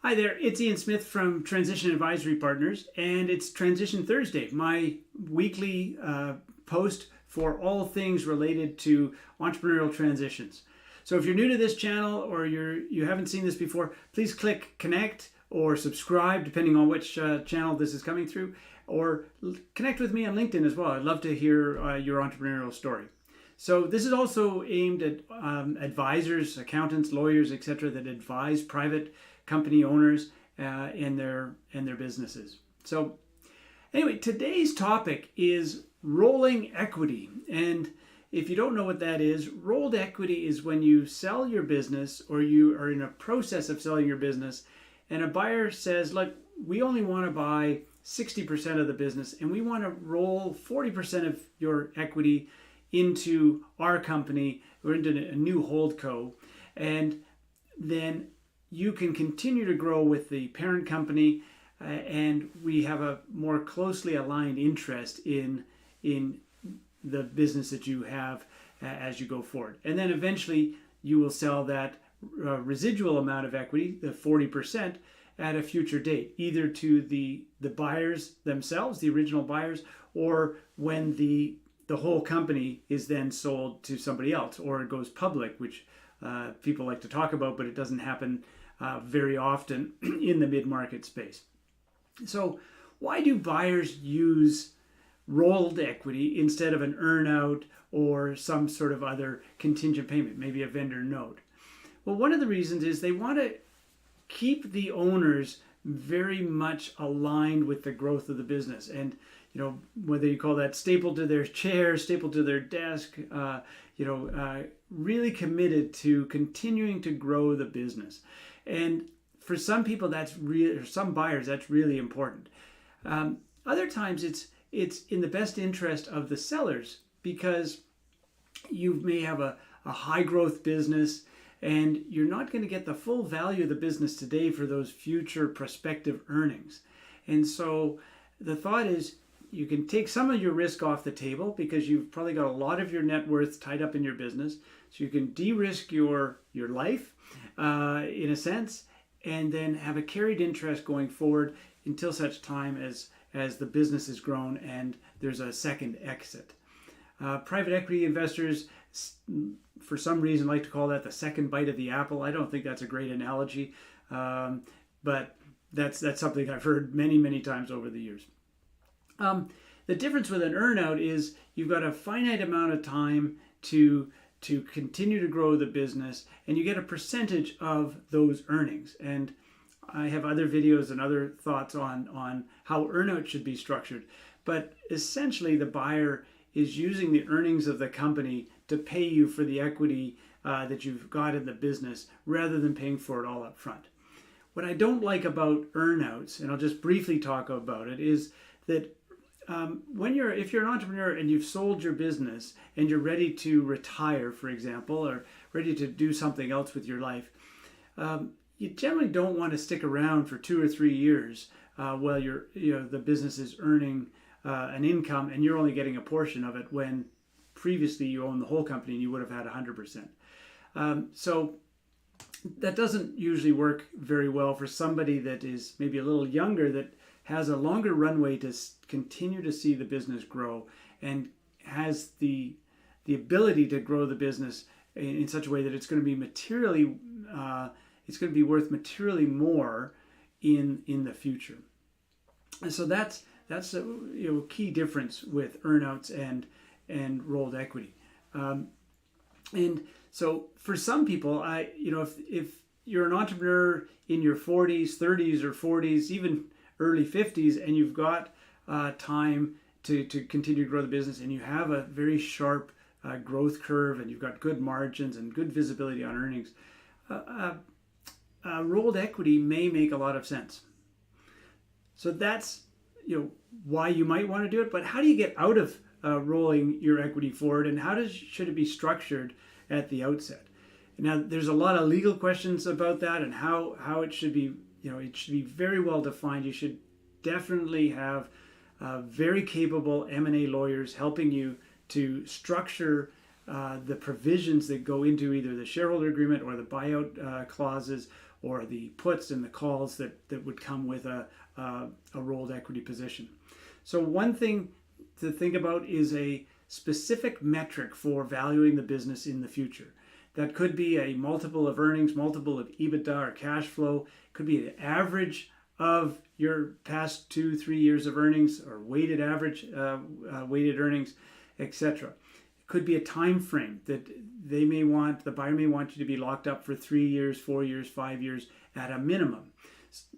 Hi there, it's Ian Smith from Transition Advisory Partners, and it's Transition Thursday, my weekly post for all things related to entrepreneurial transitions. So if you're new to this channel or you haven't seen this before, please click connect or subscribe, depending on which channel this is coming through, or connect with me on LinkedIn as well. I'd love to hear your entrepreneurial story. So this is also aimed at advisors, accountants, lawyers, etc., that advise private company owners and their businesses. So anyway, today's topic is rolling equity. And if you don't know what that is, rolled equity is when you sell your business or you are in a process of selling your business and a buyer says, look, we only want to buy 60% of the business and we want to roll 40% of your equity into our company or into a new holdco, and then you can continue to grow with the parent company, and we have a more closely aligned interest in the business that you have as you go forward. And then eventually you will sell that residual amount of equity, the 40%, at a future date, either to the buyers themselves, the original buyers, or when the whole company is then sold to somebody else, or it goes public, which people like to talk about, but it doesn't happen very often in the mid-market space. So why do buyers use rolled equity instead of an earn-out or some sort of other contingent payment, maybe a vendor note? Well, one of the reasons is they want to keep the owners very much aligned with the growth of the business. And whether you call that stapled to their chair, stapled to their desk, really committed to continuing to grow the business. And for some people, some buyers, that's really important. Other times, it's in the best interest of the sellers because you may have a high growth business and you're not going to get the full value of the business today for those future prospective earnings. And so the thought is, you can take some of your risk off the table because you've probably got a lot of your net worth tied up in your business. So you can de-risk your life in a sense, and then have a carried interest going forward until such time as the business has grown and there's a second exit. Private equity investors, for some reason, like to call that the second bite of the apple. I don't think that's a great analogy, but that's something I've heard many, many times over the years. The difference with an earnout is you've got a finite amount of time to continue to grow the business, and you get a percentage of those earnings. And I have other videos and other thoughts on how earnout should be structured. But essentially, the buyer is using the earnings of the company to pay you for the equity that you've got in the business rather than paying for it all up front. What I don't like about earnouts, and I'll just briefly talk about it, is that if you're an entrepreneur and you've sold your business and you're ready to retire, for example, or ready to do something else with your life, you generally don't want to stick around for 2 or 3 years while the business is earning an income and you're only getting a portion of it when previously you owned the whole company and you would have had 100%. So that doesn't usually work very well for somebody that is maybe a little younger, that has a longer runway to continue to see the business grow and has the ability to grow the business in such a way that it's going to be worth materially more in the future. And so that's a key difference with earnouts and rolled equity. And so for some people, if you're an entrepreneur in your 40s, 30s, or 40s, even early 50s, and you've got time to continue to grow the business, and you have a very sharp growth curve, and you've got good margins and good visibility on earnings, rolled equity may make a lot of sense. So that's why you might want to do it. But how do you get out of rolling your equity forward, and should it be structured at the outset? Now, there's a lot of legal questions about that and how it should be. It should be very well defined. You should definitely have very capable M&A lawyers helping you to structure the provisions that go into either the shareholder agreement or the buyout clauses or the puts and the calls that would come with a rolled equity position. So one thing to think about is a specific metric for valuing the business in the future. That could be a multiple of earnings, multiple of EBITDA or cash flow. It could be the average of your past 2-3 years of earnings, or weighted average, weighted earnings, etc. It could be a time frame that the buyer may want you to be locked up for 3 years, 4 years, 5 years at a minimum.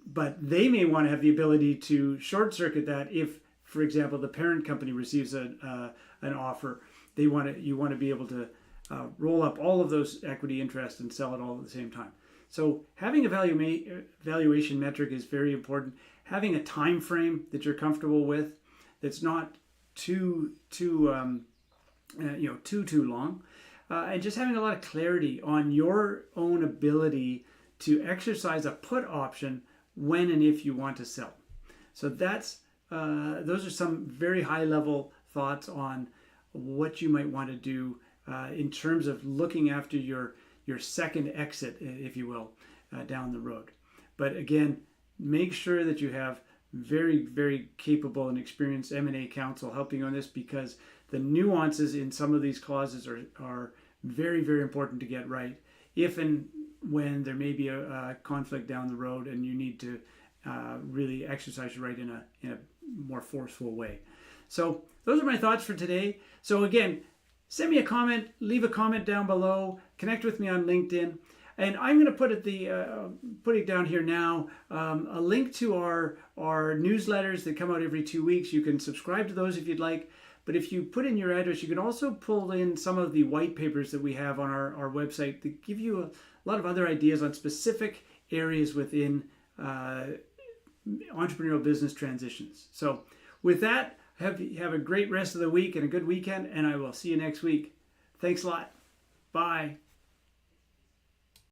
But they may want to have the ability to short circuit that if, for example, the parent company receives an offer. You want to be able to roll up all of those equity interests and sell it all at the same time. So having a valuation metric is very important. Having a time frame that you're comfortable with, that's not too long, and just having a lot of clarity on your own ability to exercise a put option when and if you want to sell. So those are some very high level thoughts on what you might want to do in terms of looking after your second exit, if you will, down the road. But again, make sure that you have very, very capable and experienced M&A counsel helping you on this, because the nuances in some of these clauses are very, very important to get right if and when there may be a conflict down the road and you need to really exercise your right in a more forceful way. So those are my thoughts for today. So again, send me a comment, leave a comment down below, connect with me on LinkedIn. And I'm going to put it down here now, a link to our newsletters that come out every 2 weeks. You can subscribe to those if you'd like. But if you put in your address, you can also pull in some of the white papers that we have on our website that give you a lot of other ideas on specific areas within entrepreneurial business transitions. So with that, have a great rest of the week and a good weekend, and I will see you next week. Thanks a lot. Bye.